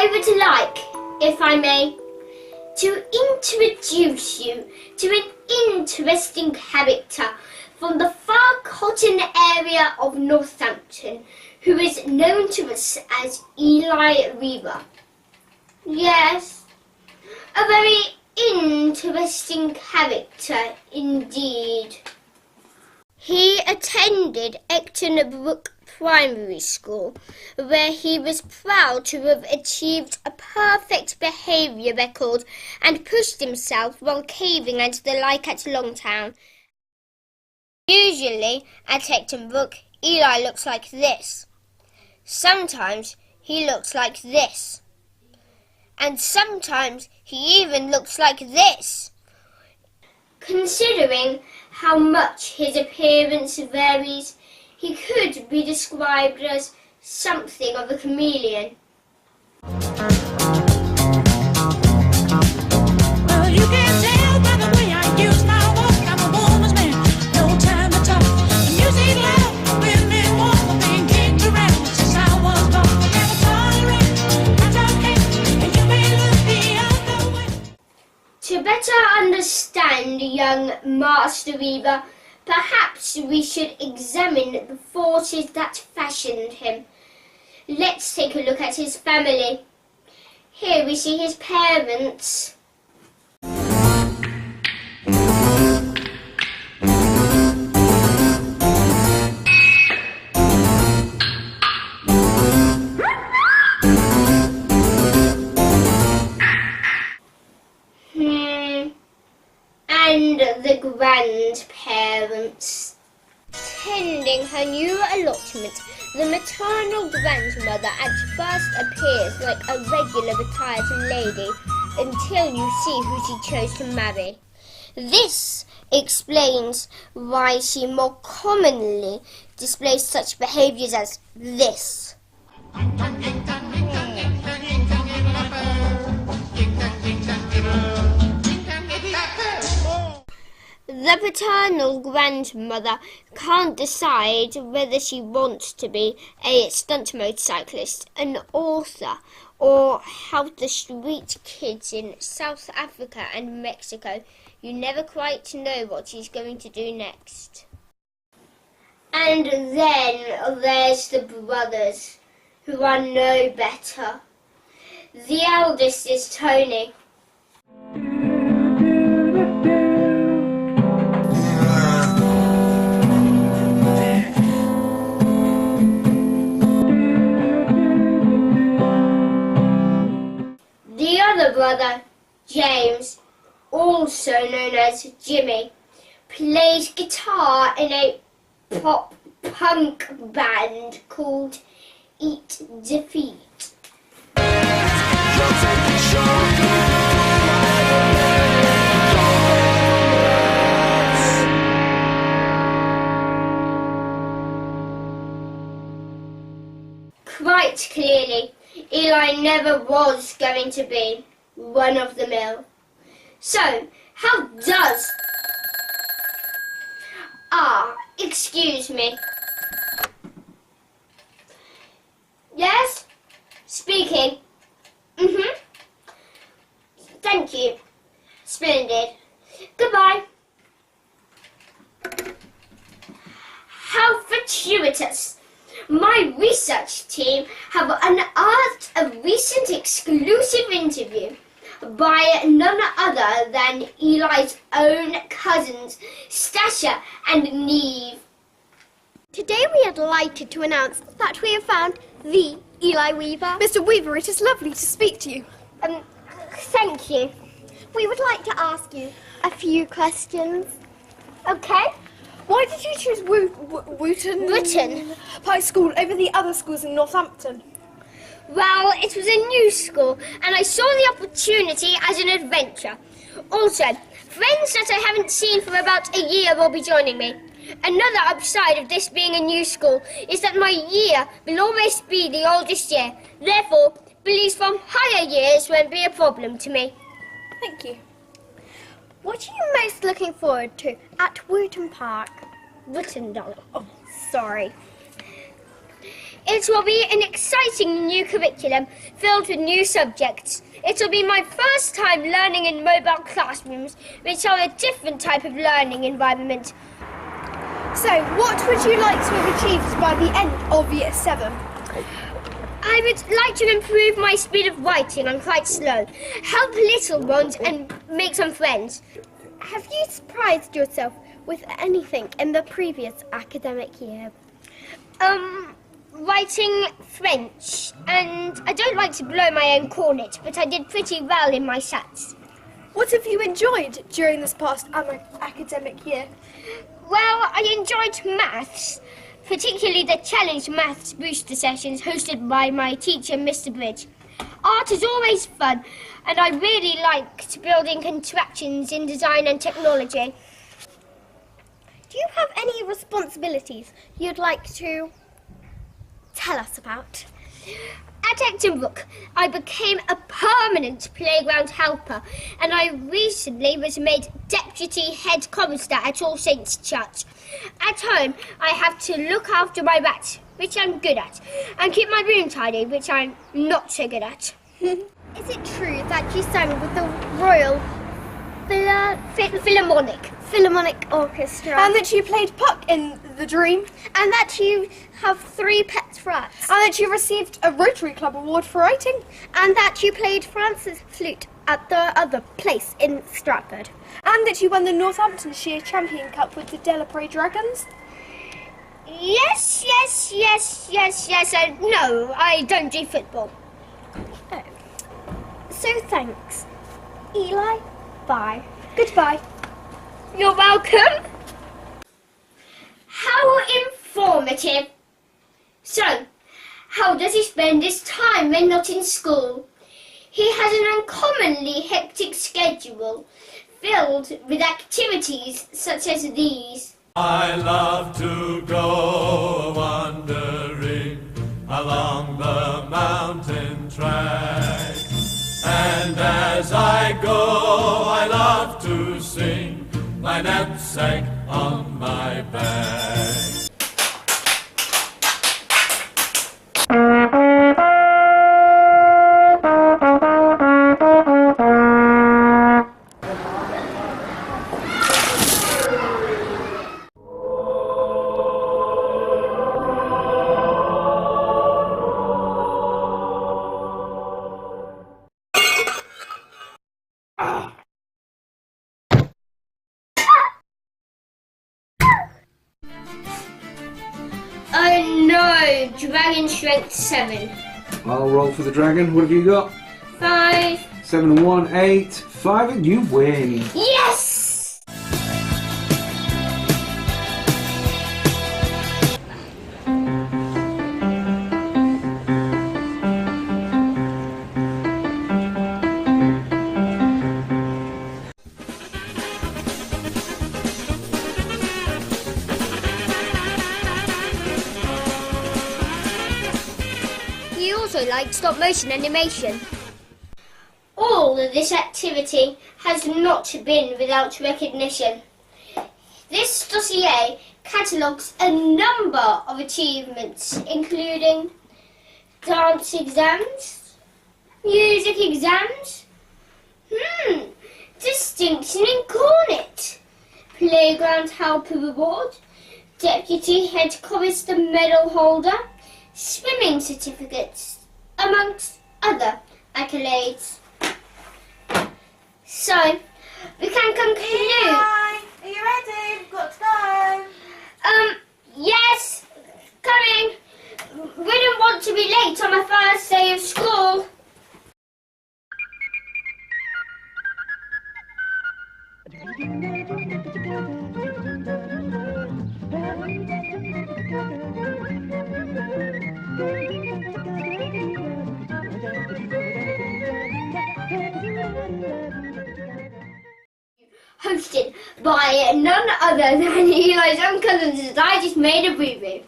I would like, if I may, to introduce you to an interesting character from the far cotton area of Northampton, who is known to us as Eli Weaver. Yes, a very interesting character indeed. He attended Ecton Brook Primary School, where he was proud to have achieved a perfect behaviour record and pushed himself while caving and the like at Longtown. Usually at Ecton Brook, Eli looks like this. Sometimes he looks like this. And sometimes he even looks like this. Considering how much his appearance varies, he could be described as something of a chameleon. Well, you can tell by the way I use my walk, I'm a woman's man, no time to talk. The music loud, women want being kicked around since I was born. Never tolerate, I don't care, and you may look the other way. To better understand young Master Weaver, perhaps we should examine the forces that fashioned him. Let's take a look at his family. Here we see his parents. And the grandparents. Tending her new allotment, the maternal grandmother at first appears like a regular retired lady until you see who she chose to marry. This explains why she more commonly displays such behaviours as this. The paternal grandmother can't decide whether she wants to be a stunt motorcyclist, an author, or help the street kids in South Africa and Mexico. You never quite know what she's going to do next. And then there's the brothers, who are no better. The eldest is Tony. The other brother, James, also known as Jimmy, plays guitar in a pop-punk band called Eat Defeat. Quite clearly, Eli never was going to be one of the mill. So, how does... excuse me. Yes? Speaking. Thank you. Splendid. Goodbye. How fortuitous. My research team have unearthed a recent exclusive interview by none other than Eli's own cousins, Stasha and Neve. Today we are delighted to announce that we have found the Eli Weaver. Mr. Weaver, it is lovely to speak to you. Thank you. We would like to ask you a few questions. Okay. Why did you choose Wooton High School over the other schools in Northampton? Well, it was a new school, and I saw the opportunity as an adventure. Also, friends that I haven't seen for about a year will be joining me. Another upside of this being a new school is that my year will always be the oldest year. Therefore, bullies from higher years won't be a problem to me. Thank you. What are you most looking forward to at Wooton Park? Wooton, darling. Oh, sorry. It will be an exciting new curriculum filled with new subjects. It will be my first time learning in mobile classrooms, which are a different type of learning environment. So, what would you like to have achieved by the end of Year 7? I would like to improve my speed of writing. I'm quite slow. Help little ones and make some friends. Have you surprised yourself with anything in the previous academic year? Writing French, and I don't like to blow my own cornet, but I did pretty well in my SATs. What have you enjoyed during this past academic year? Well, I enjoyed maths, particularly the challenge maths booster sessions hosted by my teacher, Mr. Bridge. Art is always fun, and I really liked building contraptions in design and technology. Do you have any responsibilities you'd like to tell us about? At Acton Brook, I became a permanent playground helper, and I recently was made deputy head chorister at All Saints Church. At home, I have to look after my rats, which I'm good at, and keep my room tidy, which I'm not so good at. Is it true that you sang with the Royal Philharmonic Orchestra? And that you played Puck in The Dream? And that you have 3 pet rats? And that you received a Rotary Club award for writing? And that you played France's flute at the other place in Stratford? And that you won the Northamptonshire Champion Cup with the Delapre Dragons? Yes. No, I don't do football. Oh. So thanks. Eli, bye. Goodbye. You're welcome. How informative. So, how does he spend his time when not in school? He has an uncommonly hectic schedule, filled with activities such as these. I love to go wandering along the mountain track, and as I go I love to sing my knapsack on my back. Oh no, dragon strength 7. I'll roll for the dragon. What have you got? 5. 7 and 1, 8, 5, and you win. Yes! He also likes stop motion animation. All of this activity has not been without recognition. This dossier catalogues a number of achievements, including dance exams, music exams, distinction in cornet, playground helper award, deputy head chorister medal holder, swimming certificates, amongst other accolades. So, we can conclude. Hi, are you ready? We've got to go. Yes, coming. Wouldn't want to be late on my first day of school. Hosted by none other than Eli's own cousins, as I just made a boo-boo.